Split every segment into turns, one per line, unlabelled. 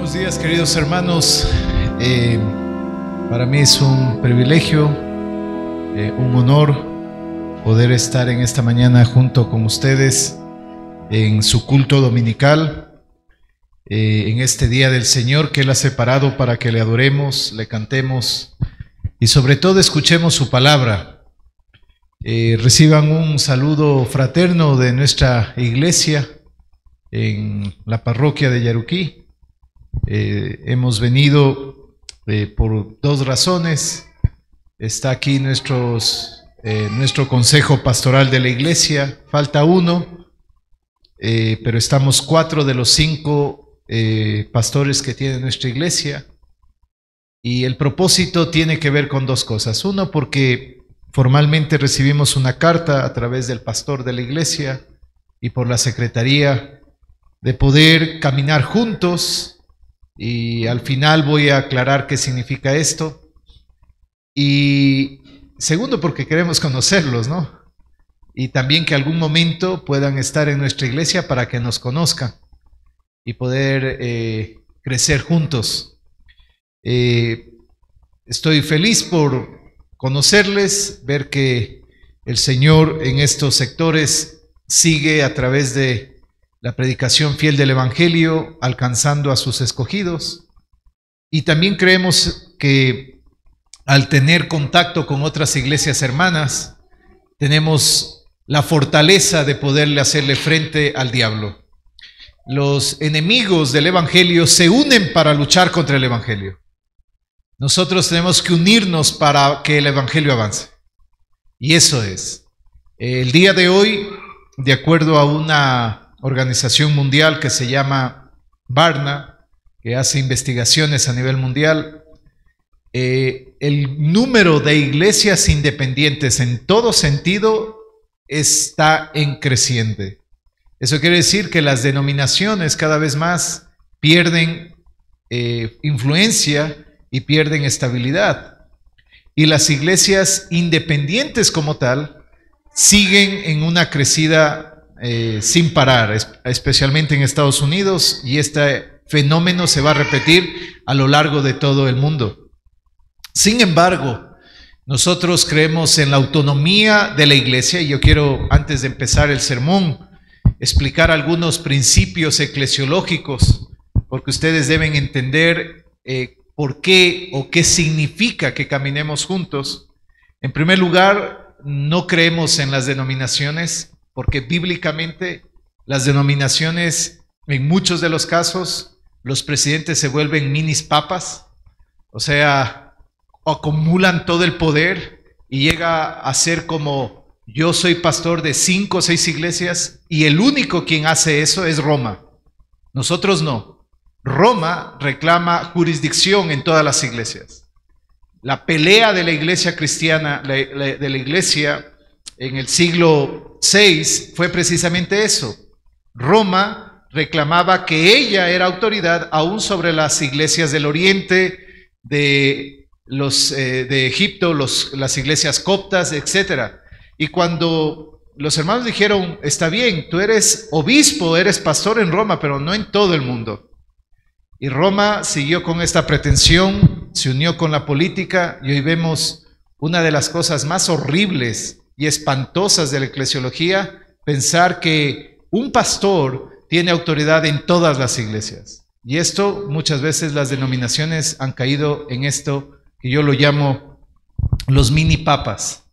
Buenos días, queridos hermanos. Para mí es un privilegio, un honor poder estar en esta mañana junto con ustedes en su culto dominical, en este día del Señor que Él ha separado para que le adoremos, le cantemos y sobre todo escuchemos su palabra. Reciban un saludo fraterno de nuestra iglesia en la parroquia de Yaruquí. Hemos venido por dos razones. Está aquí nuestro consejo pastoral de la iglesia, falta uno, pero estamos 4 de los 5 pastores que tiene nuestra iglesia, y el propósito tiene que ver con dos cosas. Uno, porque formalmente recibimos una carta a través del pastor de la iglesia y por la secretaría de poder caminar juntos. Y al final voy a aclarar qué significa esto. Y segundo, porque queremos conocerlos, ¿no? Y también que algún momento puedan estar en nuestra iglesia para que nos conozcan y poder crecer juntos. Estoy feliz por conocerles, ver que el Señor en estos sectores sigue a través de la predicación fiel del Evangelio, alcanzando a sus escogidos. Y también creemos que al tener contacto con otras iglesias hermanas, tenemos la fortaleza de poderle hacerle frente al diablo. Los enemigos del Evangelio se unen para luchar contra el Evangelio. Nosotros tenemos que unirnos para que el Evangelio avance. Y eso es. El día de hoy, de acuerdo a una organización mundial que se llama Barna, que hace investigaciones a nivel mundial, el número de iglesias independientes en todo sentido está en creciente. Eso quiere decir que las denominaciones cada vez más pierden influencia y pierden estabilidad. Y las iglesias independientes como tal siguen en una crecida sin parar, especialmente en Estados Unidos, y este fenómeno se va a repetir a lo largo de todo el mundo. Sin embargo, nosotros creemos en la autonomía de la iglesia, y yo quiero, antes de empezar el sermón, explicar algunos principios eclesiológicos, porque ustedes deben entender por qué o qué significa que caminemos juntos. En primer lugar, no creemos en las denominaciones, porque bíblicamente las denominaciones, en muchos de los casos, los presidentes se vuelven minis papas, o sea, acumulan todo el poder y llega a ser como: yo soy pastor de 5 o 6 iglesias y el único quien hace eso es Roma. Nosotros no. Roma reclama jurisdicción en todas las iglesias. La pelea de la iglesia cristiana, de la iglesia en el siglo VI fue precisamente eso. Roma reclamaba que ella era autoridad aún sobre las iglesias del oriente, de Egipto, las iglesias coptas, etc. Y cuando los hermanos dijeron: está bien, tú eres obispo, eres pastor en Roma, pero no en todo el mundo. Y Roma siguió con esta pretensión, se unió con la política, y hoy vemos una de las cosas más horribles y espantosas de la eclesiología: pensar que un pastor tiene autoridad en todas las iglesias. Y esto, muchas veces las denominaciones han caído en esto que yo lo llamo los mini papas,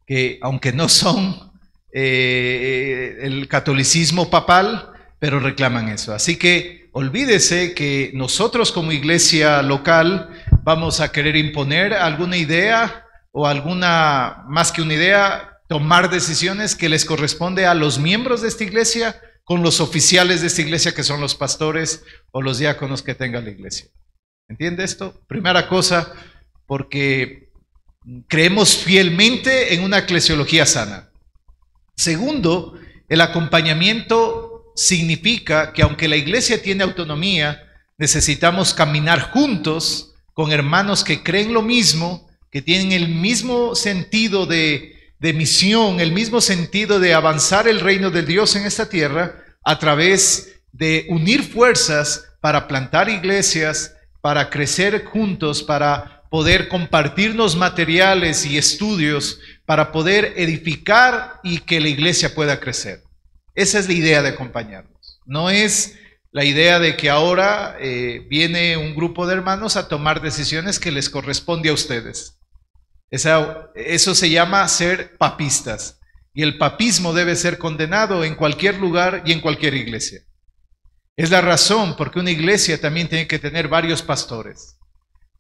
que aunque no son el catolicismo papal, pero reclaman eso. Así que olvídese que nosotros como iglesia local vamos a querer imponer alguna idea o alguna, más que una idea, tomar decisiones que les corresponde a los miembros de esta iglesia con los oficiales de esta iglesia, que son los pastores o los diáconos que tenga la iglesia. ¿Entiende esto? Primera cosa, porque creemos fielmente en una eclesiología sana. Segundo, el acompañamiento significa que aunque la iglesia tiene autonomía, necesitamos caminar juntos con hermanos que creen lo mismo, que tienen el mismo sentido de misión, el mismo sentido de avanzar el reino de Dios en esta tierra, a través de unir fuerzas para plantar iglesias, para crecer juntos, para poder compartirnos materiales y estudios, para poder edificar y que la iglesia pueda crecer. Esa es la idea de acompañarnos. No es la idea de que ahora viene un grupo de hermanos a tomar decisiones que les corresponde a ustedes. Eso se llama ser papistas. Y el papismo debe ser condenado en cualquier lugar y en cualquier iglesia. Es la razón porque una iglesia también tiene que tener varios pastores.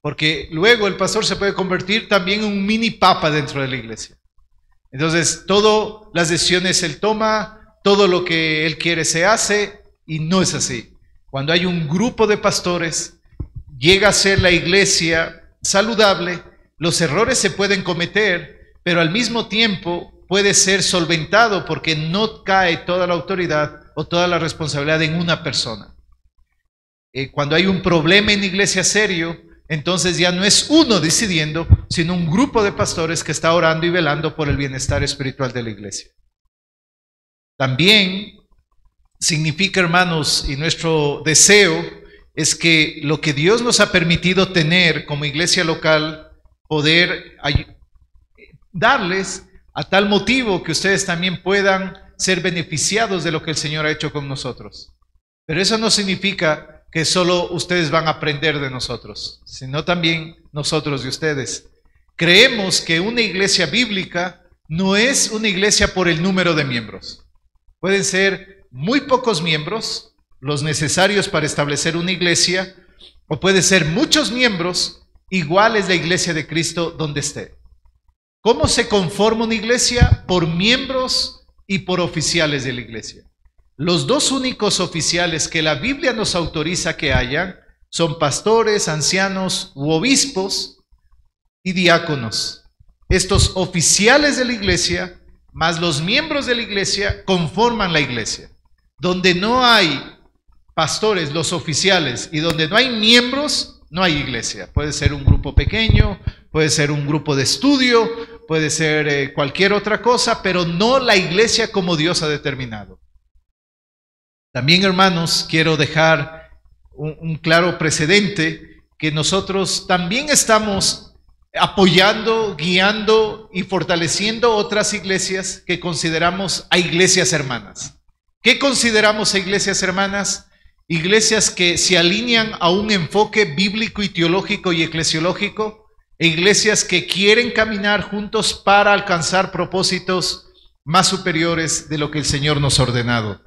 Porque luego el pastor se puede convertir también en un mini papa dentro de la iglesia. Entonces, todas las decisiones él toma, todo lo que él quiere se hace, y no es así. Cuando hay un grupo de pastores, llega a ser la iglesia saludable, los errores se pueden cometer, pero al mismo tiempo puede ser solventado porque no cae toda la autoridad o toda la responsabilidad en una persona. Cuando hay un problema en la iglesia serio, entonces ya no es uno decidiendo, sino un grupo de pastores que está orando y velando por el bienestar espiritual de la iglesia. También significa, hermanos, y nuestro deseo es que lo que Dios nos ha permitido tener como iglesia local, poder darles a tal motivo que ustedes también puedan ser beneficiados de lo que el Señor ha hecho con nosotros. Pero eso no significa que solo ustedes van a aprender de nosotros, sino también nosotros de ustedes. Creemos que una iglesia bíblica no es una iglesia por el número de miembros. Pueden ser muy pocos miembros, los necesarios para establecer una iglesia, o puede ser muchos miembros, igual es la iglesia de Cristo donde esté. ¿Cómo se conforma una iglesia? Por miembros y por oficiales de la iglesia. Los dos únicos oficiales que la Biblia nos autoriza que hayan son pastores, ancianos u obispos y diáconos. Estos oficiales de la iglesia, más los miembros de la iglesia, conforman la iglesia. Donde no hay pastores, los oficiales, y donde no hay miembros, no hay iglesia. Puede ser un grupo pequeño, puede ser un grupo de estudio, puede ser cualquier otra cosa, pero no la iglesia como Dios ha determinado. También, hermanos, quiero dejar un claro precedente que nosotros también estamos apoyando, guiando y fortaleciendo otras iglesias que consideramos a iglesias hermanas. ¿Qué consideramos a iglesias hermanas? Iglesias que se alinean a un enfoque bíblico y teológico y eclesiológico, e iglesias que quieren caminar juntos para alcanzar propósitos más superiores de lo que el Señor nos ha ordenado.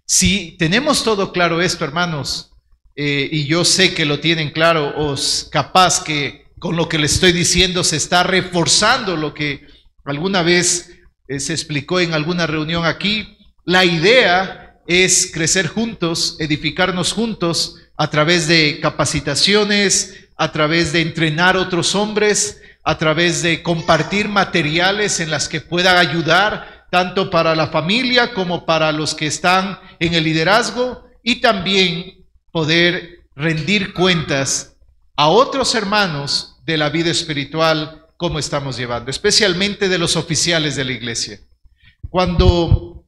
Si tenemos todo claro esto, hermanos, y yo sé que lo tienen claro, o capaz que con lo que les estoy diciendo se está reforzando lo que alguna vez se explicó en alguna reunión aquí, la idea es crecer juntos, edificarnos juntos a través de capacitaciones, a través de entrenar otros hombres, a través de compartir materiales en las que puedan ayudar tanto para la familia como para los que están en el liderazgo, y también poder rendir cuentas a otros hermanos de la vida espiritual como estamos llevando, especialmente de los oficiales de la iglesia. Cuando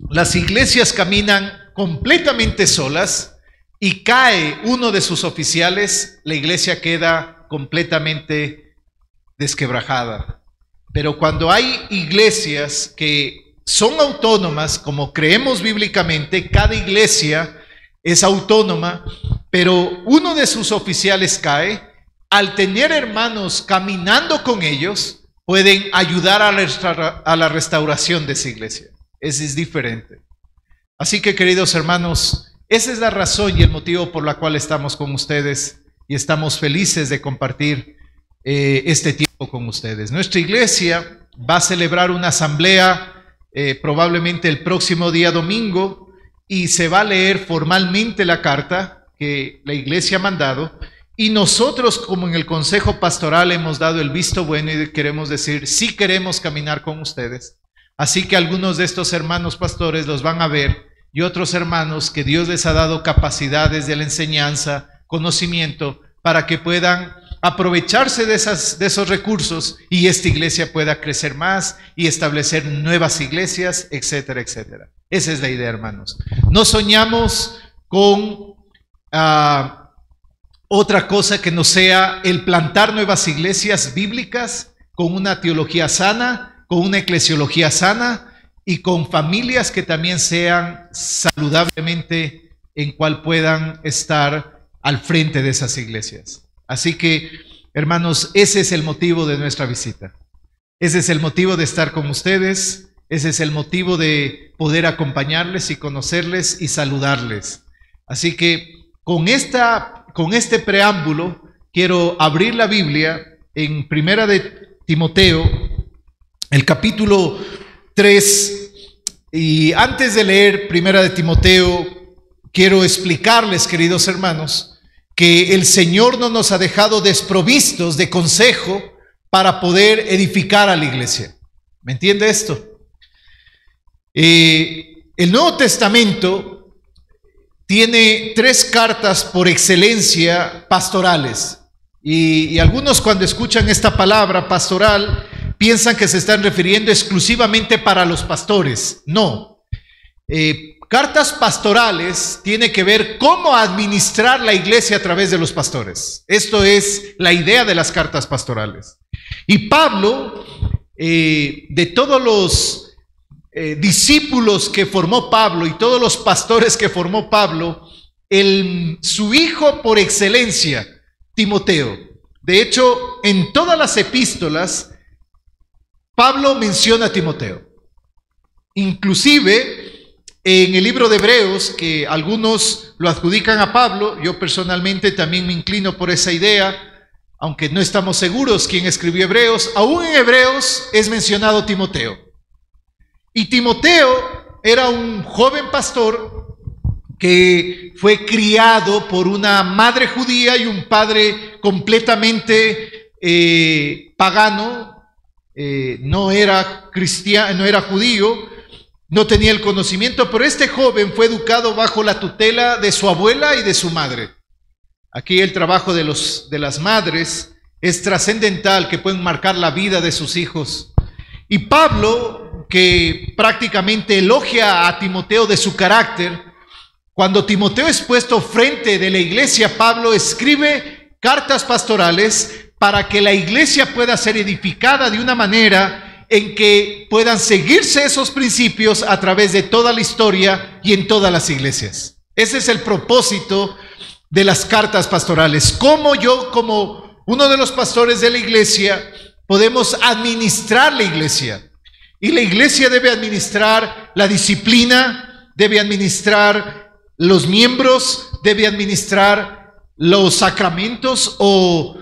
las iglesias caminan completamente solas y cae uno de sus oficiales, la iglesia queda completamente desquebrajada. Pero cuando hay iglesias que son autónomas, como creemos bíblicamente, cada iglesia es autónoma, pero uno de sus oficiales cae, al tener hermanos caminando con ellos, pueden ayudar a la restauración de esa iglesia. Ese es diferente. Así que, queridos hermanos, esa es la razón y el motivo por la cual estamos con ustedes y estamos felices de compartir este tiempo con ustedes. Nuestra iglesia va a celebrar una asamblea probablemente el próximo día domingo, y se va a leer formalmente la carta que la iglesia ha mandado, y nosotros, como en el consejo pastoral, hemos dado el visto bueno y queremos decir, sí queremos caminar con ustedes. Así que algunos de estos hermanos pastores los van a ver, y otros hermanos que Dios les ha dado capacidades de la enseñanza, conocimiento, para que puedan aprovecharse de esos recursos y esta iglesia pueda crecer más y establecer nuevas iglesias, etcétera, etcétera. Esa es la idea, hermanos. No soñamos con otra cosa que no sea el plantar nuevas iglesias bíblicas con una teología sana, con una eclesiología sana y con familias que también sean saludablemente en cual puedan estar al frente de esas iglesias. Así que, hermanos, ese es el motivo de nuestra visita. Ese es el motivo de estar con ustedes. Ese es el motivo de poder acompañarles y conocerles y saludarles. Así que con este preámbulo quiero abrir la Biblia en Primera de Timoteo, el capítulo 3. Y antes de leer Primera de Timoteo, quiero explicarles, queridos hermanos, que el Señor no nos ha dejado desprovistos de consejo para poder edificar a la iglesia. ¿Me entiende esto? El Nuevo Testamento tiene 3 cartas por excelencia pastorales. Y algunos cuando escuchan esta palabra pastoral piensan que se están refiriendo exclusivamente para los pastores. No. Cartas pastorales tiene que ver cómo administrar la iglesia a través de los pastores. Esto es la idea de las cartas pastorales. Y Pablo, de todos los discípulos que formó Pablo y todos los pastores que formó Pablo, su hijo por excelencia, Timoteo. De hecho, en todas las epístolas, Pablo menciona a Timoteo. Inclusive, en el libro de Hebreos, que algunos lo adjudican a Pablo, yo personalmente también me inclino por esa idea, aunque no estamos seguros quién escribió Hebreos, aún en Hebreos es mencionado Timoteo. Y Timoteo era un joven pastor que fue criado por una madre judía y un padre completamente pagano, no era cristiano, no era judío, no tenía el conocimiento, pero este joven fue educado bajo la tutela de su abuela y de su madre. Aquí el trabajo de las madres es trascendental, que pueden marcar la vida de sus hijos. Y Pablo, que prácticamente elogia a Timoteo de su carácter, cuando Timoteo es puesto frente de la iglesia, Pablo escribe cartas pastorales para que la iglesia pueda ser edificada de una manera en que puedan seguirse esos principios a través de toda la historia y en todas las iglesias. Ese es el propósito de las cartas pastorales. Cómo yo, como uno de los pastores de la iglesia, podemos administrar la iglesia. Y la iglesia debe administrar la disciplina, debe administrar los miembros, debe administrar los sacramentos o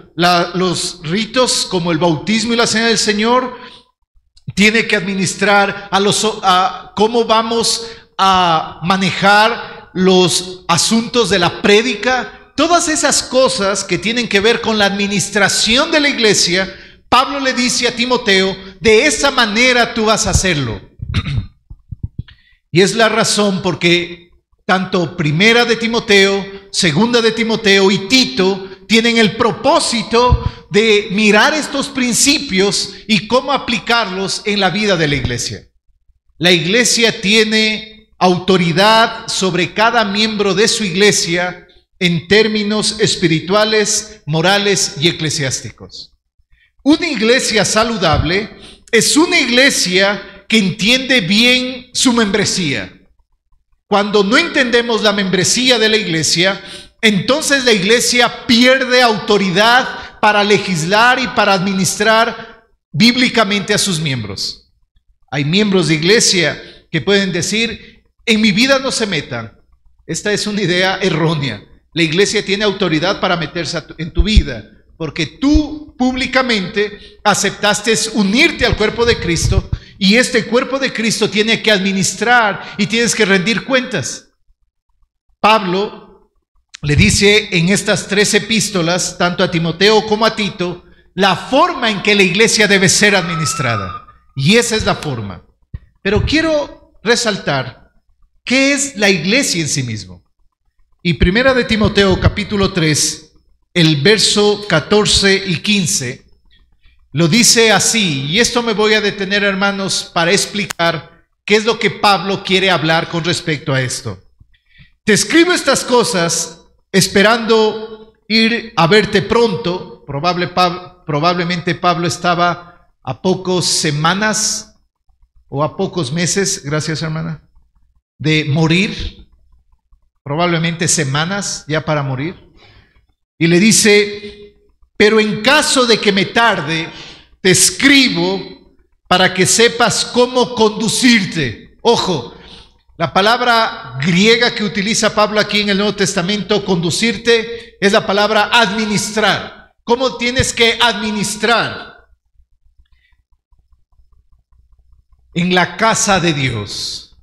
los ritos como el bautismo y la cena del Señor. Tiene que administrar cómo vamos a manejar los asuntos de la prédica. Todas esas cosas que tienen que ver con la administración de la iglesia, Pablo le dice a Timoteo, de esa manera tú vas a hacerlo. Y es la razón porque tanto Primera de Timoteo, Segunda de Timoteo y Tito tienen el propósito de mirar estos principios y cómo aplicarlos en la vida de la iglesia. La iglesia tiene autoridad sobre cada miembro de su iglesia en términos espirituales, morales y eclesiásticos. Una iglesia saludable es una iglesia que entiende bien su membresía. Cuando no entendemos la membresía de la iglesia, entonces la iglesia pierde autoridad para legislar y para administrar bíblicamente a sus miembros. Hay miembros de iglesia que pueden decir, en mi vida no se metan. Esta es una idea errónea. La iglesia tiene autoridad para meterse en tu vida, porque tú públicamente aceptaste unirte al cuerpo de Cristo, y este cuerpo de Cristo tiene que administrar y tienes que rendir cuentas. Pablo le dice en estas 3 epístolas, tanto a Timoteo como a Tito, la forma en que la iglesia debe ser administrada. Y esa es la forma. Pero quiero resaltar, ¿qué es la iglesia en sí mismo? Y Primera de Timoteo, capítulo 3, el verso 14 y 15, lo dice así, y esto me voy a detener, hermanos, para explicar qué es lo que Pablo quiere hablar con respecto a esto. Te escribo estas cosas esperando ir a verte pronto. Probablemente Pablo estaba a pocas semanas o a pocos meses, gracias hermana, de morir, probablemente semanas ya para morir. Y le dice: pero en caso de que me tarde, te escribo para que sepas cómo conducirte. Ojo, la palabra griega que utiliza Pablo aquí en el Nuevo Testamento, conducirte, es la palabra administrar. ¿Cómo tienes que administrar? En la casa de Dios,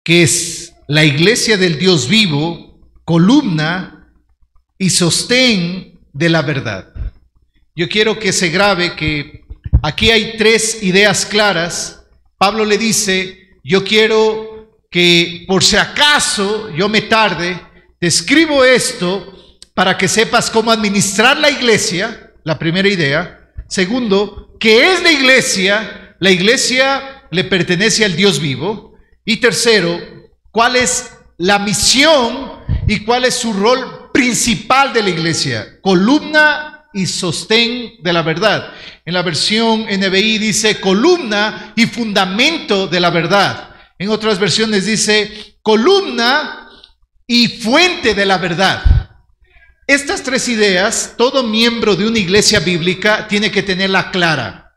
que es la iglesia del Dios vivo, columna y sostén de la verdad. Yo quiero que se grabe que aquí hay tres ideas claras. Pablo le dice: yo quiero que por si acaso yo me tarde, te escribo esto para que sepas cómo administrar la iglesia, la primera idea. Segundo, ¿qué es la iglesia? La iglesia le pertenece al Dios vivo. Y tercero, ¿cuál es la misión y cuál es su rol principal de la iglesia? Columna y sostén de la verdad. En la versión NBI dice columna y fundamento de la verdad. En otras versiones dice columna y fuente de la verdad. Estas tres ideas, todo miembro de una iglesia bíblica tiene que tenerla clara.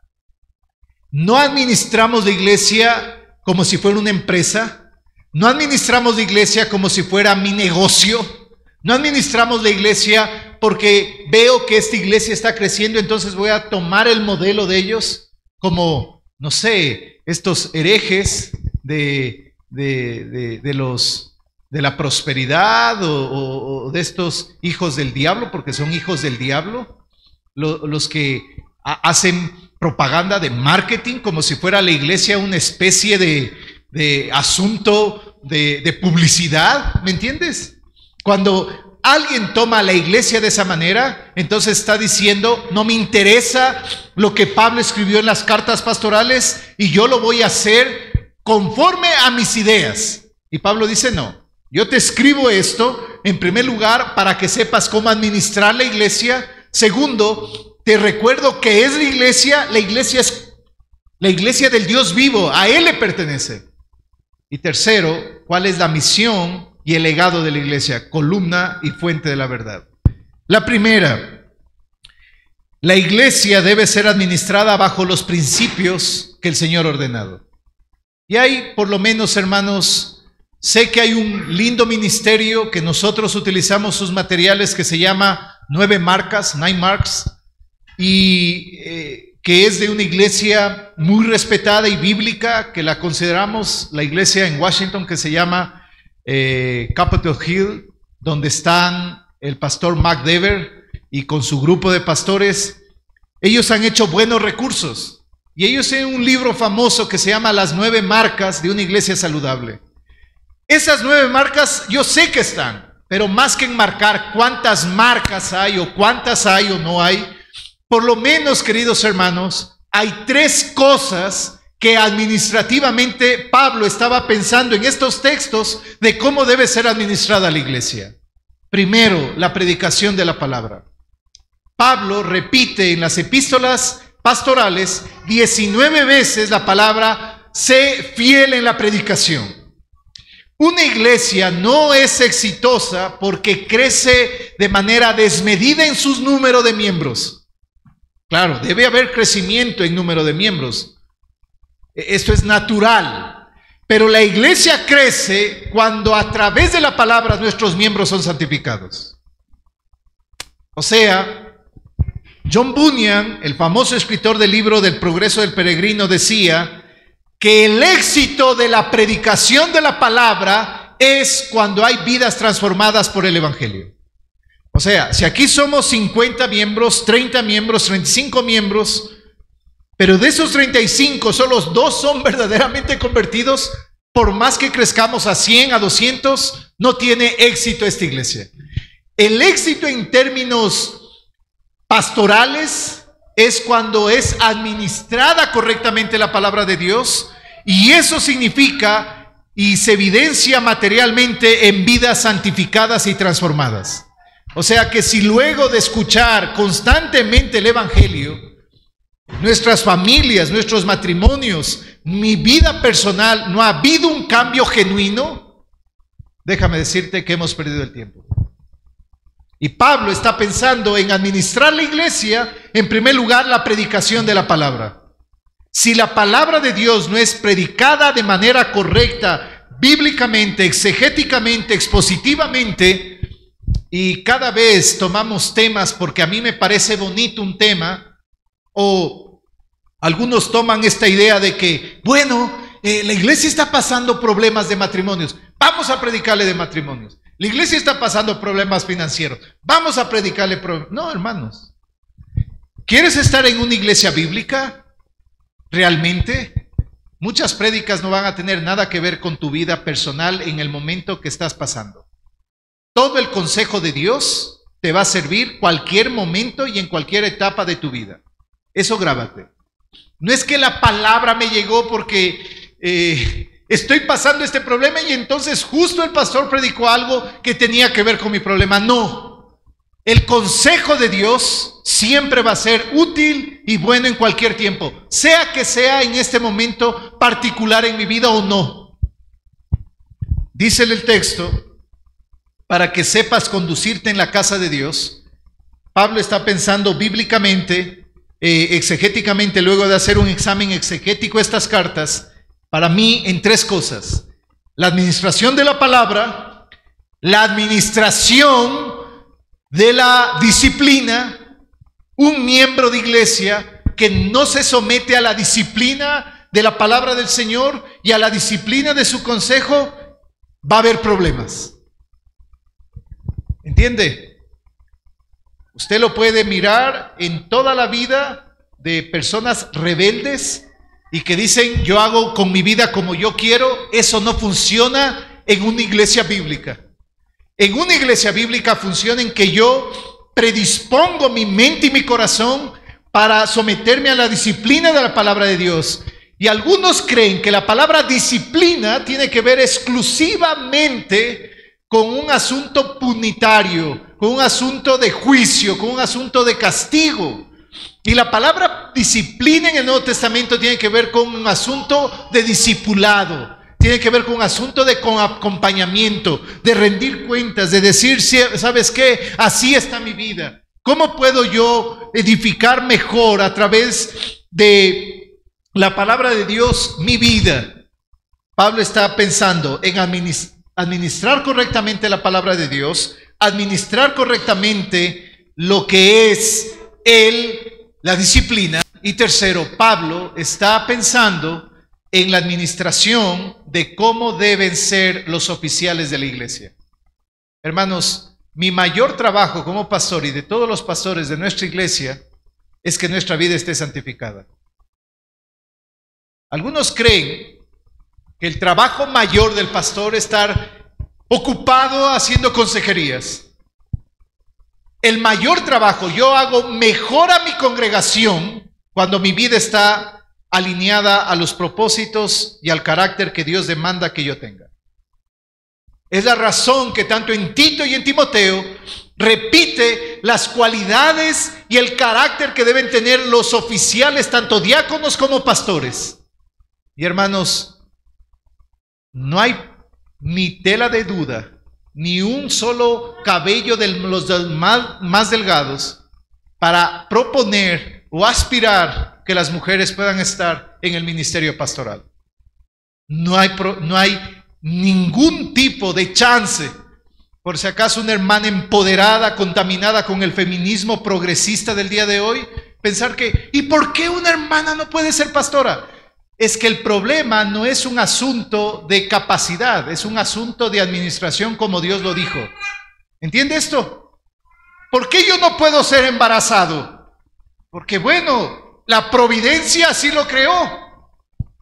No administramos la iglesia como si fuera una empresa. No administramos la iglesia como si fuera mi negocio. No administramos la iglesia porque veo que esta iglesia está creciendo, entonces voy a tomar el modelo de ellos, como, no sé, estos herejes de la prosperidad o de estos hijos del diablo, porque son hijos del diablo, los que hacen propaganda de marketing como si fuera la iglesia una especie de asunto de publicidad, ¿me entiendes? Cuando alguien toma la iglesia de esa manera, entonces está diciendo: no me interesa lo que Pablo escribió en las cartas pastorales y yo lo voy a hacer conforme a mis ideas. Y Pablo dice: no, yo te escribo esto en primer lugar para que sepas cómo administrar la iglesia. Segundo, te recuerdo que es la iglesia es la iglesia del Dios vivo, a Él le pertenece. Y tercero, ¿cuál es la misión y el legado de la iglesia? Columna y fuente de la verdad. La primera, la iglesia debe ser administrada bajo los principios que el Señor ha ordenado. Y hay, por lo menos, hermanos, sé que hay un lindo ministerio que nosotros utilizamos sus materiales que se llama 9 marcas, 9 marks, y que es de una iglesia muy respetada y bíblica, que la consideramos la iglesia en Washington que se llama Capitol Hill, donde están el pastor Mark Dever y con su grupo de pastores. Ellos han hecho buenos recursos y ellos tienen un libro famoso que se llama Las 9 marcas de una iglesia saludable. Esas 9 marcas yo sé que están, pero más que enmarcar cuántas marcas hay o cuántas hay o no hay, por lo menos, queridos hermanos, hay 3 cosas que administrativamente Pablo estaba pensando en estos textos de cómo debe ser administrada la iglesia. Primero, la predicación de la palabra. Pablo repite en las epístolas pastorales 19 veces la palabra: sé fiel en la predicación. Una iglesia no es exitosa porque crece de manera desmedida en sus números de miembros. Claro, debe haber crecimiento en número de miembros. Esto es natural. Pero la iglesia crece cuando a través de la palabra nuestros miembros son santificados. O sea, John Bunyan, el famoso escritor del libro del Progreso del Peregrino, decía que el éxito de la predicación de la palabra es cuando hay vidas transformadas por el evangelio. O sea, si aquí somos 50 miembros, 30 miembros, 35 miembros, pero de esos 35 solo 2 son verdaderamente convertidos, por más que crezcamos a 100, a 200, no tiene éxito esta iglesia. El éxito en términos pastorales es cuando es administrada correctamente la palabra de Dios, y eso significa y se evidencia materialmente en vidas santificadas y transformadas. O sea que si luego de escuchar constantemente el Evangelio, nuestras familias, nuestros matrimonios, mi vida personal, no ha habido un cambio genuino, déjame decirte que hemos perdido el tiempo. Y Pablo está pensando en administrar la iglesia, en primer lugar, la predicación de la palabra. Si la palabra de Dios no es predicada de manera correcta, bíblicamente, exegéticamente, expositivamente, y cada vez tomamos temas porque a mí me parece bonito un tema, o algunos toman esta idea de que, bueno, la iglesia está pasando problemas de matrimonios, vamos a predicarle de matrimonios. La iglesia está pasando problemas financieros, vamos a predicarle problemas. No, hermanos. ¿Quieres estar en una iglesia bíblica? ¿Realmente? Muchas prédicas no van a tener nada que ver con tu vida personal en el momento que estás pasando. Todo el consejo de Dios te va a servir cualquier momento y en cualquier etapa de tu vida. Eso grábate. No es que la palabra me llegó porque estoy pasando este problema y entonces justo el pastor predicó algo que tenía que ver con mi problema. No. El consejo de Dios siempre va a ser útil y bueno en cualquier tiempo, sea que sea en este momento particular en mi vida o no. Dice el texto, para que sepas conducirte en la casa de Dios. Pablo está pensando bíblicamente, exegéticamente, luego de hacer un examen exegético de estas cartas, para mí en tres cosas: la administración de la palabra, la administración de la disciplina. Un miembro de iglesia que no se somete a la disciplina de la palabra del Señor y a la disciplina de su consejo, va a haber problemas. ¿Entiende? Usted lo puede mirar en toda la vida de personas rebeldes y que dicen, yo hago con mi vida como yo quiero. Eso no funciona en una iglesia bíblica. En una iglesia bíblica funciona en que yo predispongo mi mente y mi corazón para someterme a la disciplina de la palabra de Dios. Y algunos creen que la palabra disciplina tiene que ver exclusivamente con un asunto punitario, con un asunto de juicio, con un asunto de castigo. Y la palabra disciplina en el Nuevo Testamento tiene que ver con un asunto de discipulado. Tiene que ver con un asunto de acompañamiento, de rendir cuentas, de decir, ¿sabes qué? Así está mi vida. ¿Cómo puedo yo edificar mejor a través de la palabra de Dios mi vida? Pablo está pensando en administrar correctamente la palabra de Dios, administrar correctamente lo que es la disciplina. Y tercero, Pablo está pensando en la administración de cómo deben ser los oficiales de la iglesia. Hermanos, mi mayor trabajo como pastor y de todos los pastores de nuestra iglesia es que nuestra vida esté santificada. Algunos creen que el trabajo mayor del pastor es estar ocupado haciendo consejerías. El mayor trabajo, yo hago mejor a mi congregación cuando mi vida está alineada a los propósitos y al carácter que Dios demanda que yo tenga. Es la razón que tanto en Tito y en Timoteo repite las cualidades y el carácter que deben tener los oficiales, tanto diáconos como pastores. Y hermanos, no hay ni tela de duda, ni un solo cabello de los más delgados para proponer o aspirar que las mujeres puedan estar en el ministerio pastoral. No hay ningún tipo de chance. Por si acaso una hermana empoderada, contaminada con el feminismo progresista del día de hoy, pensar que, ¿y por qué una hermana no puede ser pastora? Es que el problema no es un asunto de capacidad, es un asunto de administración como Dios lo dijo. ¿Entiende esto? ¿Por qué yo no puedo ser embarazado? Porque bueno, la providencia así lo creó.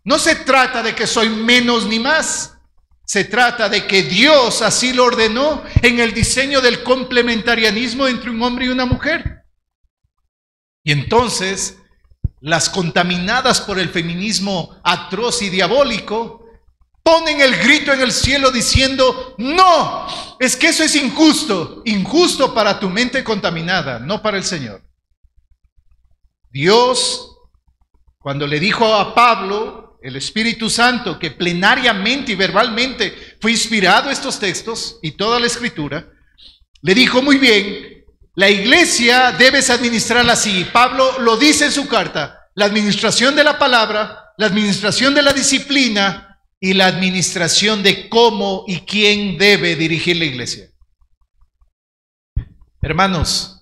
No se trata de que soy menos ni más. Se trata de que Dios así lo ordenó en el diseño del complementarianismo entre un hombre y una mujer. Y entonces, las contaminadas por el feminismo atroz y diabólico, ponen el grito en el cielo diciendo, no, es que eso es injusto. Injusto para tu mente contaminada, no para el Señor. Dios, cuando le dijo a Pablo, el Espíritu Santo, que plenariamente y verbalmente fue inspirado estos textos y toda la Escritura, le dijo, muy bien, la iglesia debes administrarla así. Pablo lo dice en su carta, la administración de la palabra, la administración de la disciplina y la administración de cómo y quién debe dirigir la iglesia. Hermanos,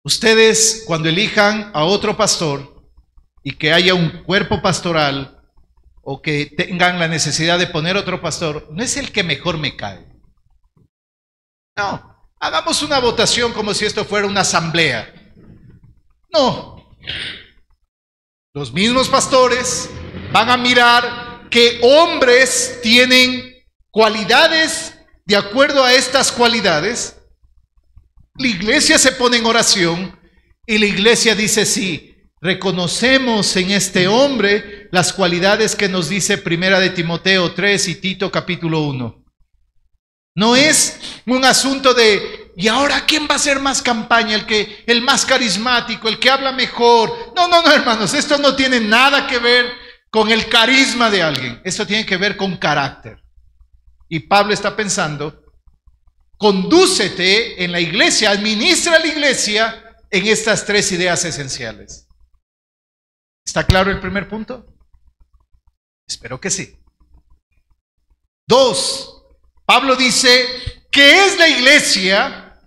ustedes cuando elijan a otro pastor y que haya un cuerpo pastoral o que tengan la necesidad de poner otro pastor, no es el que mejor me cae. No, hagamos una votación como si esto fuera una asamblea. No. Los mismos pastores van a mirar qué hombres tienen cualidades de acuerdo a estas cualidades. La iglesia se pone en oración y la iglesia dice, sí, reconocemos en este hombre las cualidades que nos dice Primera de Timoteo 3 y Tito capítulo 1. No es un asunto de, ¿y ahora quién va a hacer más campaña? El más carismático, el que habla mejor. No, hermanos, esto no tiene nada que ver con el carisma de alguien. Esto tiene que ver con carácter. Y Pablo está pensando, condúcete en la iglesia, administra la iglesia en estas tres ideas esenciales. ¿Está claro el primer punto? Espero que sí. 2. Pablo dice, ¿qué es la iglesia?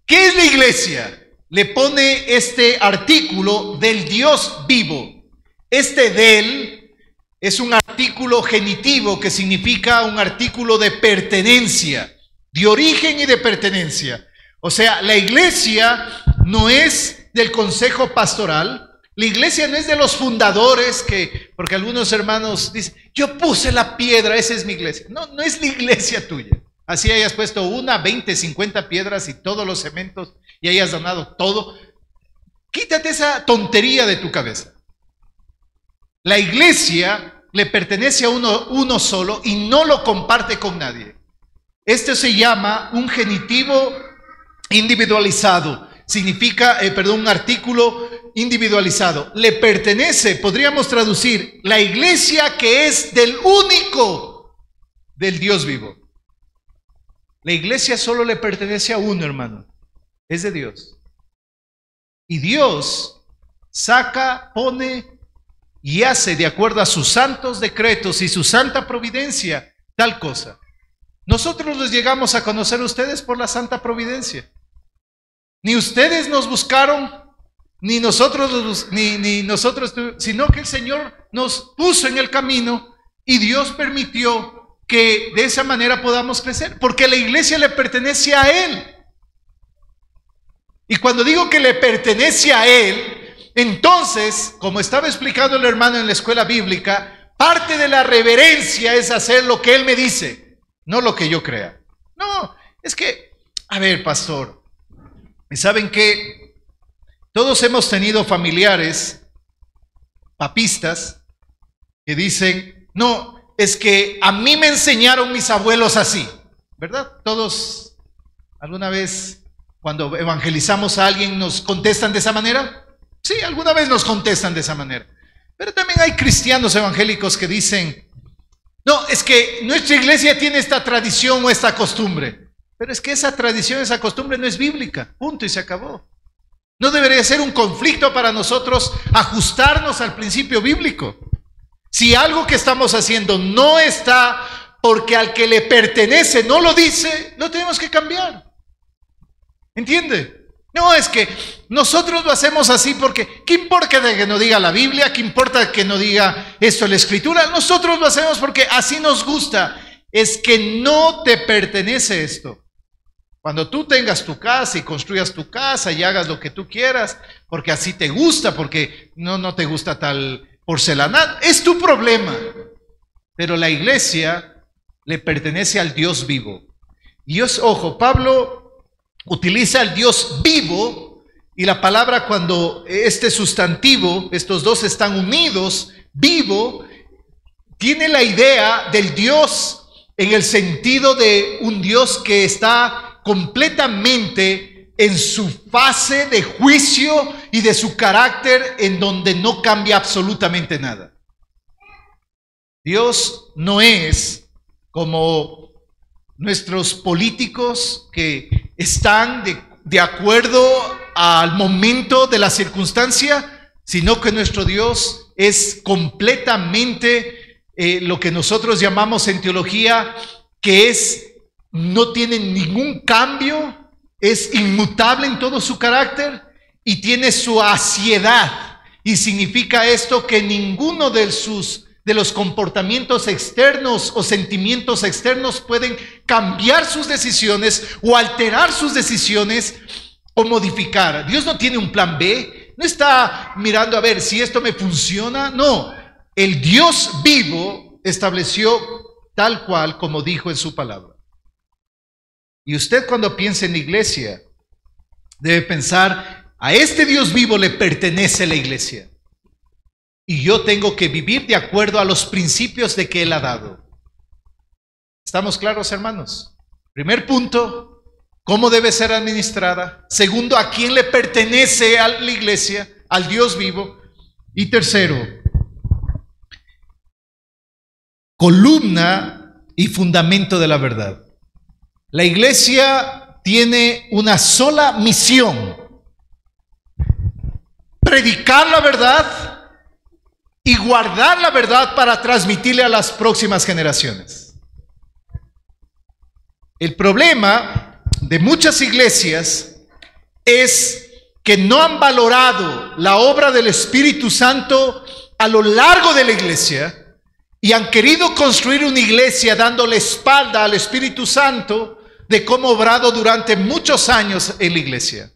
¿Qué es la iglesia? Le pone este artículo del Dios vivo. Este del es un artículo genitivo que significa un artículo de pertenencia, de origen y de pertenencia. O sea, la iglesia no es del consejo pastoral. La iglesia no es de los fundadores porque algunos hermanos dicen, yo puse la piedra, esa es mi iglesia. No es la iglesia tuya. Así hayas puesto 1, 20, 50 piedras y todos los cementos y hayas donado todo. Quítate esa tontería de tu cabeza. La iglesia le pertenece a uno solo y no lo comparte con nadie. Esto se llama un genitivo individualizado. Significa, un artículo individualizado. Le pertenece, podríamos traducir, la iglesia que es del único, del Dios vivo. La iglesia solo le pertenece a uno, hermano. Es de Dios. Y Dios saca, pone y hace de acuerdo a sus santos decretos y su santa providencia tal cosa. Nosotros los llegamos a conocer a ustedes por la santa providencia. Ni ustedes nos buscaron, ni nosotros, sino que el Señor nos puso en el camino y Dios permitió que de esa manera podamos crecer, porque la iglesia le pertenece a Él. Y cuando digo que le pertenece a Él, entonces, como estaba explicando el hermano en la escuela bíblica, parte de la reverencia es hacer lo que Él me dice, no lo que yo crea. No, es que, a ver, pastor, ¿y saben qué? Todos hemos tenido familiares papistas que dicen, no, es que a mí me enseñaron mis abuelos así, ¿verdad? Todos, alguna vez, cuando evangelizamos a alguien, ¿nos contestan de esa manera? Sí, alguna vez nos contestan de esa manera. Pero también hay cristianos evangélicos que dicen, no, es que nuestra iglesia tiene esta tradición o esta costumbre. Pero es que esa tradición, esa costumbre no es bíblica, punto y se acabó. No debería ser un conflicto para nosotros ajustarnos al principio bíblico. Si algo que estamos haciendo no está porque al que le pertenece no lo dice, lo tenemos que cambiar. ¿Entiende? No, es que nosotros lo hacemos así porque, ¿qué importa que no diga la Biblia? ¿Qué importa que no diga esto la Escritura? Nosotros lo hacemos porque así nos gusta. Es que no te pertenece esto. Cuando tú tengas tu casa y construyas tu casa y hagas lo que tú quieras, porque así te gusta, porque no te gusta tal porcelanato, es tu problema. Pero la iglesia le pertenece al Dios vivo. Y ojo, Pablo utiliza al Dios vivo y la palabra cuando este sustantivo, estos dos están unidos, vivo, tiene la idea del Dios en el sentido de un Dios que está completamente en su fase de juicio y de su carácter, en donde no cambia absolutamente nada. Dios no es como nuestros políticos que están de acuerdo al momento de la circunstancia, sino que nuestro Dios es completamente lo que nosotros llamamos en teología, que no tiene ningún cambio, es inmutable en todo su carácter y tiene su aciedad. Y significa esto que ninguno de los comportamientos externos o sentimientos externos pueden cambiar sus decisiones o alterar sus decisiones o modificar. Dios no tiene un plan B, no está mirando a ver si esto me funciona, no. El Dios vivo estableció tal cual como dijo en su palabra. Y usted, cuando piensa en la iglesia, debe pensar: a este Dios vivo le pertenece la iglesia. Y yo tengo que vivir de acuerdo a los principios de que Él ha dado. ¿Estamos claros, hermanos? Primer punto, ¿cómo debe ser administrada? Segundo, ¿a quién le pertenece a la iglesia? Al Dios vivo. Y tercero, columna y fundamento de la verdad. La iglesia tiene una sola misión: predicar la verdad y guardar la verdad para transmitirle a las próximas generaciones. El problema de muchas iglesias es que no han valorado la obra del Espíritu Santo a lo largo de la iglesia y han querido construir una iglesia dándole espalda al Espíritu Santo de cómo ha obrado durante muchos años en la iglesia.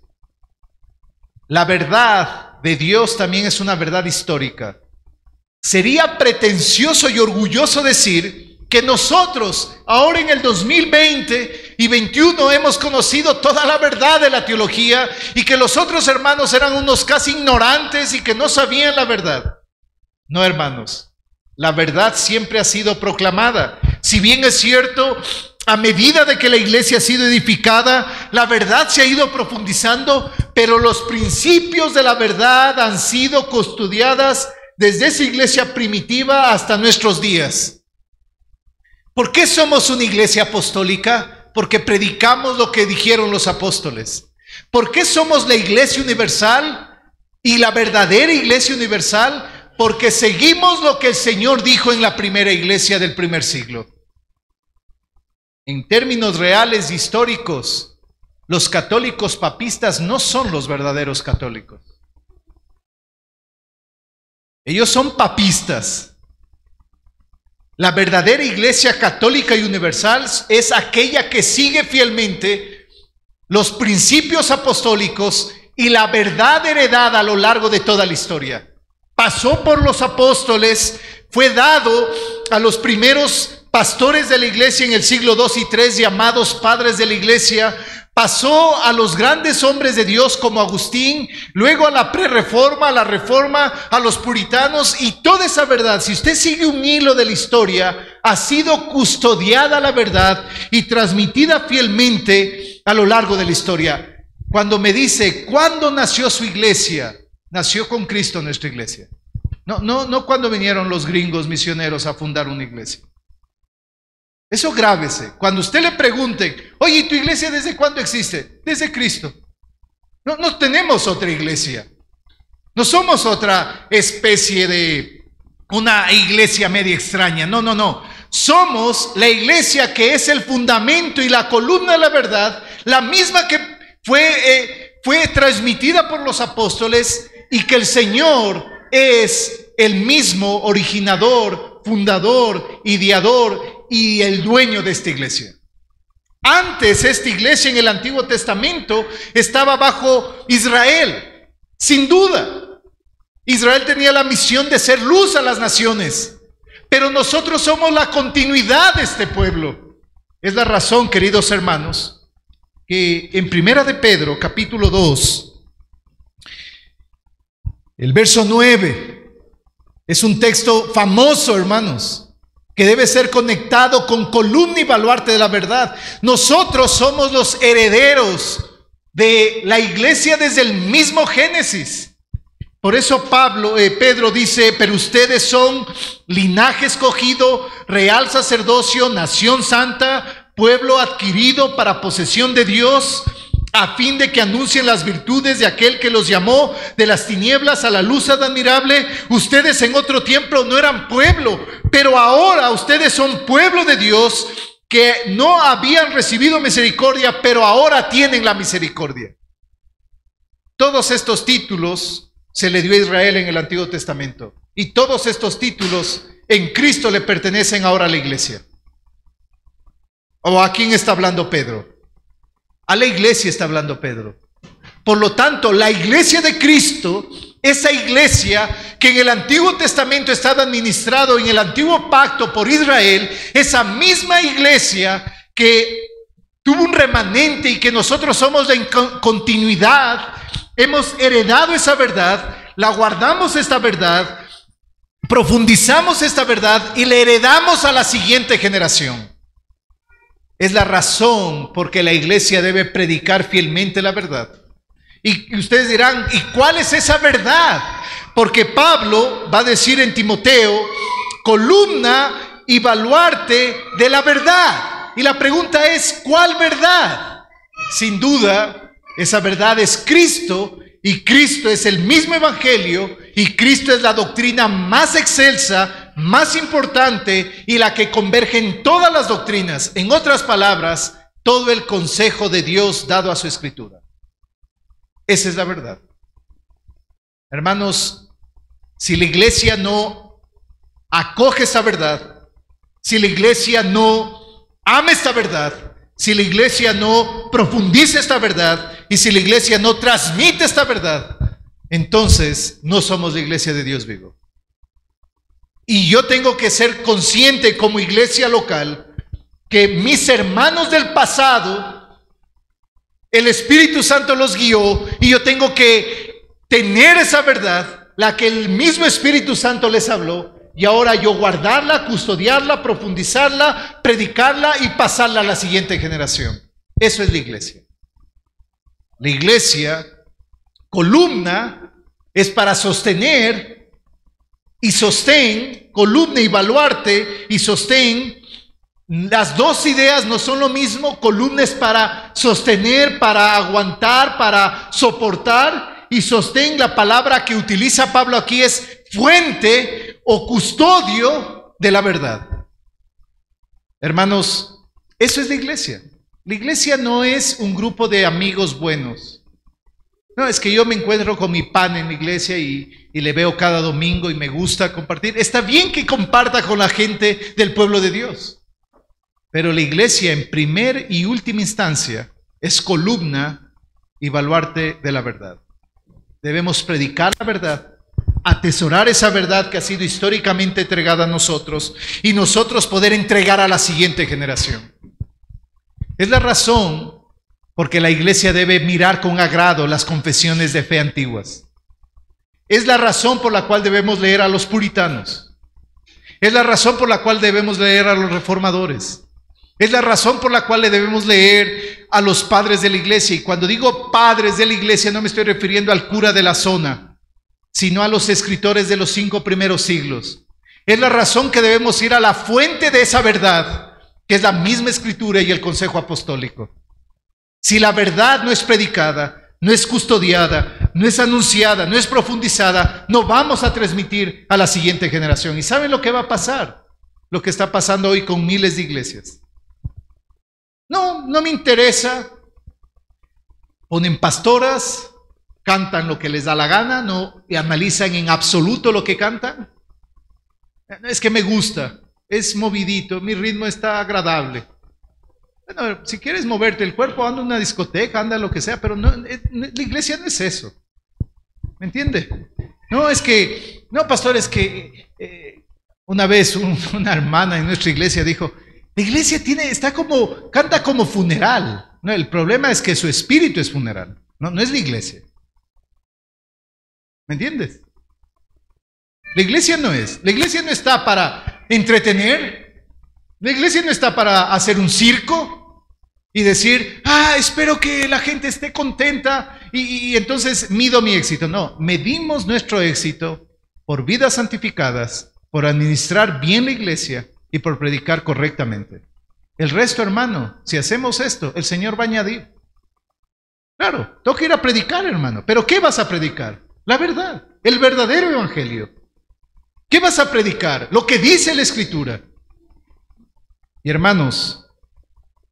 La verdad de Dios también es una verdad histórica. Sería pretencioso y orgulloso decir que nosotros, ahora en el 2020 y 21, hemos conocido toda la verdad de la teología y que los otros hermanos eran unos casi ignorantes y que no sabían la verdad. No, hermanos, la verdad siempre ha sido proclamada. Si bien es cierto, a medida de que la iglesia ha sido edificada, la verdad se ha ido profundizando, pero los principios de la verdad han sido custodiadas desde esa iglesia primitiva hasta nuestros días. ¿Por qué somos una iglesia apostólica? Porque predicamos lo que dijeron los apóstoles. ¿Por qué somos la iglesia universal y la verdadera iglesia universal? Porque seguimos lo que el Señor dijo en la primera iglesia del primer siglo. En términos reales e históricos, los católicos papistas no son los verdaderos católicos. Ellos son papistas. La verdadera iglesia católica y universal es aquella que sigue fielmente los principios apostólicos y la verdad heredada a lo largo de toda la historia. Pasó por los apóstoles, fue dado a los primeros pastores de la iglesia en el siglo II y III, llamados padres de la iglesia. Pasó a los grandes hombres de Dios como Agustín, luego a la prerreforma, a la reforma, a los puritanos, y toda esa verdad, si usted sigue un hilo de la historia, ha sido custodiada la verdad y transmitida fielmente a lo largo de la historia. Cuando me dice, ¿cuándo nació su iglesia? Nació con Cristo nuestra iglesia. No cuando vinieron los gringos misioneros a fundar una iglesia. Eso grábese. Cuando usted le pregunte, oye, ¿tu iglesia desde cuándo existe? Desde Cristo. No tenemos otra iglesia. No somos otra especie de una iglesia media extraña. No. Somos la iglesia que es el fundamento y la columna de la verdad, la misma que fue transmitida por los apóstoles y que el Señor es el mismo originador, fundador, ideador y el dueño de esta iglesia. Antes, esta iglesia en el Antiguo Testamento estaba bajo Israel, sin duda. Israel tenía la misión de ser luz a las naciones, pero nosotros somos la continuidad de este pueblo. Es la razón, queridos hermanos, que en Primera de Pedro, capítulo 2, el verso 9, es un texto famoso, hermanos. que debe ser conectado con columna y baluarte de la verdad. Nosotros somos los herederos de la iglesia desde el mismo Génesis. Por eso Pedro dice, pero ustedes son linaje escogido, real sacerdocio, nación santa, pueblo adquirido para posesión de Dios, a fin de que anuncien las virtudes de aquel que los llamó de las tinieblas a la luz admirable. Ustedes en otro tiempo no eran pueblo, pero ahora ustedes son pueblo de Dios, que no habían recibido misericordia, pero ahora tienen la misericordia. Todos estos títulos se le dio a Israel en el Antiguo Testamento, y todos estos títulos en Cristo le pertenecen ahora a la iglesia. ¿O a quién está hablando Pedro? A la iglesia está hablando Pedro. Por lo tanto, la iglesia de Cristo, esa iglesia que en el Antiguo Testamento estaba administrado en el Antiguo Pacto por Israel, esa misma iglesia que tuvo un remanente y que nosotros somos de continuidad, hemos heredado esa verdad, la guardamos esta verdad, profundizamos esta verdad y la heredamos a la siguiente generación. Es la razón por que la iglesia debe predicar fielmente la verdad. Y ustedes dirán, ¿y cuál es esa verdad? Porque Pablo va a decir en Timoteo, columna y baluarte de la verdad. Y la pregunta es, ¿cuál verdad? Sin duda, esa verdad es Cristo, y Cristo es el mismo evangelio, y Cristo es la doctrina más excelsa, más importante, y la que converge en todas las doctrinas. En otras palabras, todo el consejo de Dios dado a su escritura. Esa es la verdad. Hermanos, si la iglesia no acoge esa verdad, si la iglesia no ama esta verdad, si la iglesia no profundiza esta verdad, y si la iglesia no transmite esta verdad, entonces no somos la iglesia de Dios vivo. Y yo tengo que ser consciente como iglesia local que mis hermanos del pasado, el Espíritu Santo los guió, y yo tengo que tener esa verdad, la que el mismo Espíritu Santo les habló, y ahora yo guardarla, custodiarla, profundizarla, predicarla y pasarla a la siguiente generación. Eso es la iglesia. La iglesia, columna, es para sostener y sostén, columna y baluarte y sostén. Las dos ideas no son lo mismo. Columna es para sostener, para aguantar, para soportar, y sostén, la palabra que utiliza Pablo aquí es fuente o custodio de la verdad. Hermanos, eso es la iglesia. La iglesia no es un grupo de amigos buenos. No, es que yo me encuentro con mi pan en la iglesia y le veo cada domingo y me gusta compartir. Está bien que comparta con la gente del pueblo de Dios. Pero la iglesia en primer y última instancia es columna y baluarte de la verdad. Debemos predicar la verdad, atesorar esa verdad que ha sido históricamente entregada a nosotros, y nosotros poder entregar a la siguiente generación. Es la razón porque la iglesia debe mirar con agrado las confesiones de fe antiguas. Es la razón por la cual debemos leer a los puritanos. Es la razón por la cual debemos leer a los reformadores. Es la razón por la cual le debemos leer a los padres de la iglesia. Y cuando digo padres de la iglesia, no me estoy refiriendo al cura de la zona, sino a los escritores de los 5 primeros siglos. Es la razón que debemos ir a la fuente de esa verdad, que es la misma escritura y el consejo apostólico. Si la verdad no es predicada, no es custodiada, no es anunciada, no es profundizada, no vamos a transmitir a la siguiente generación. ¿Y saben lo que va a pasar? Lo que está pasando hoy con miles de iglesias. No me interesa. Ponen pastoras, cantan lo que les da la gana, no analizan en absoluto lo que cantan. Es que me gusta, es movidito, mi ritmo está agradable. Bueno, si quieres moverte el cuerpo, anda a una discoteca, anda a lo que sea, pero no, la iglesia no es eso. ¿Me entiende? No, es que, no, pastor, es que una vez una hermana en nuestra iglesia dijo, la iglesia canta como funeral. No, el problema es que su espíritu es funeral, no es la iglesia. ¿Me entiendes? La iglesia no está para entretener. La iglesia no está para hacer un circo y decir, espero que la gente esté contenta y entonces mido mi éxito. No, medimos nuestro éxito por vidas santificadas, por administrar bien la iglesia y por predicar correctamente. El resto, hermano, si hacemos esto, el Señor va a añadir. Claro, toca ir a predicar, hermano. ¿Pero qué vas a predicar? La verdad, el verdadero evangelio. ¿Qué vas a predicar? Lo que dice la Escritura. Y hermanos,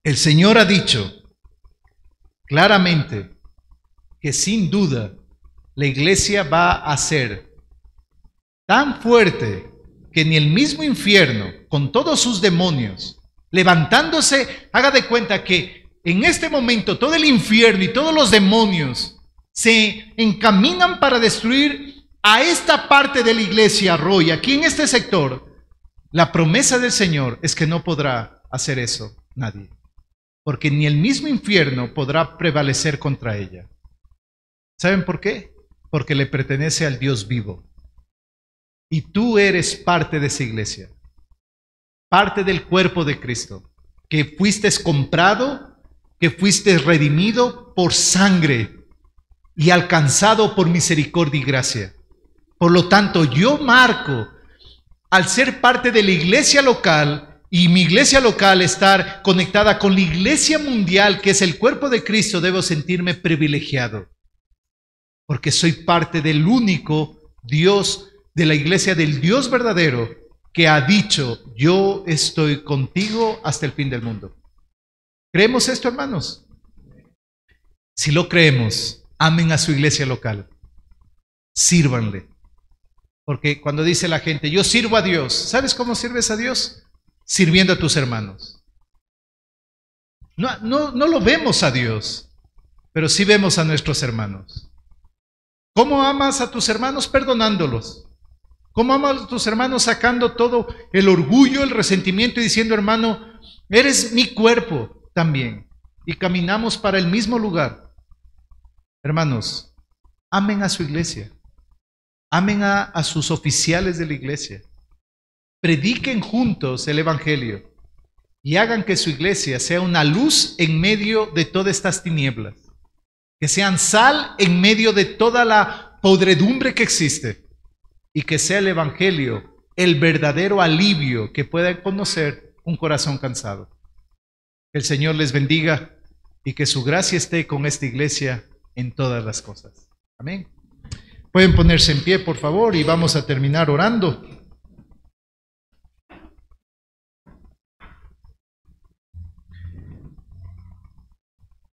el Señor ha dicho claramente que sin duda la iglesia va a ser tan fuerte que ni el mismo infierno, con todos sus demonios, levantándose, haga de cuenta que en este momento todo el infierno y todos los demonios se encaminan para destruir a esta parte de la iglesia, Roy, aquí en este sector. La promesa del Señor es que no podrá hacer eso nadie, porque ni el mismo infierno podrá prevalecer contra ella. ¿Saben por qué? Porque le pertenece al Dios vivo. Y tú eres parte de esa iglesia, parte del cuerpo de Cristo, que fuiste comprado, que fuiste redimido por sangre y alcanzado por misericordia y gracia. Por lo tanto, yo marco, al ser parte de la iglesia local y mi iglesia local estar conectada con la iglesia mundial, que es el cuerpo de Cristo, debo sentirme privilegiado, porque soy parte del único Dios, de la iglesia del Dios verdadero, que ha dicho, yo estoy contigo hasta el fin del mundo. ¿Creemos esto, hermanos? Si lo creemos, amen a su iglesia local, sírvanle. Porque cuando dice la gente, yo sirvo a Dios, ¿sabes cómo sirves a Dios? Sirviendo a tus hermanos. No lo vemos a Dios, pero sí vemos a nuestros hermanos. ¿Cómo amas a tus hermanos? Perdonándolos. ¿Cómo amas a tus hermanos? Sacando todo el orgullo, el resentimiento y diciendo, hermano, eres mi cuerpo también. Y caminamos para el mismo lugar. Hermanos, amen a su iglesia. Amen a sus oficiales de la iglesia. Prediquen juntos el evangelio y hagan que su iglesia sea una luz en medio de todas estas tinieblas. Que sean sal en medio de toda la podredumbre que existe. Y que sea el evangelio el verdadero alivio que pueda conocer un corazón cansado. Que el Señor les bendiga y que su gracia esté con esta iglesia en todas las cosas. Amén. Pueden ponerse en pie, por favor, y vamos a terminar orando.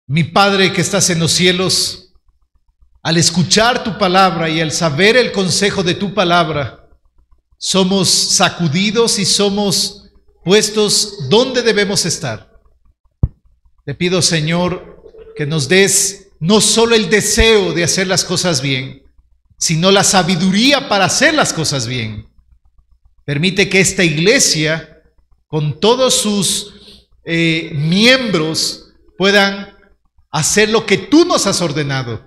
Mi Padre que estás en los cielos, al escuchar tu palabra y al saber el consejo de tu palabra, somos sacudidos y somos puestos donde debemos estar. Te pido, Señor, que nos des no solo el deseo de hacer las cosas bien, sino la sabiduría para hacer las cosas bien. Permite que esta iglesia, con todos sus miembros, puedan hacer lo que tú nos has ordenado.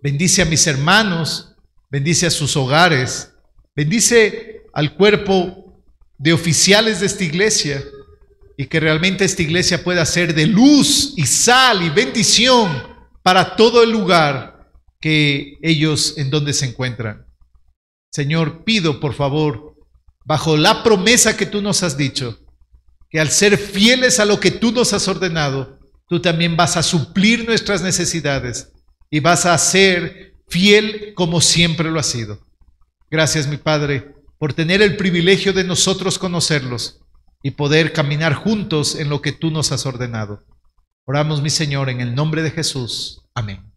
Bendice a mis hermanos, bendice a sus hogares, bendice al cuerpo de oficiales de esta iglesia, y que realmente esta iglesia pueda ser de luz y sal y bendición para todo el lugar que ellos en donde se encuentran. Señor, pido por favor, bajo la promesa que tú nos has dicho, que al ser fieles a lo que tú nos has ordenado, tú también vas a suplir nuestras necesidades y vas a ser fiel como siempre lo has sido. Gracias, mi Padre, por tener el privilegio de nosotros conocerlos y poder caminar juntos en lo que tú nos has ordenado. Oramos, mi Señor, en el nombre de Jesús. Amén.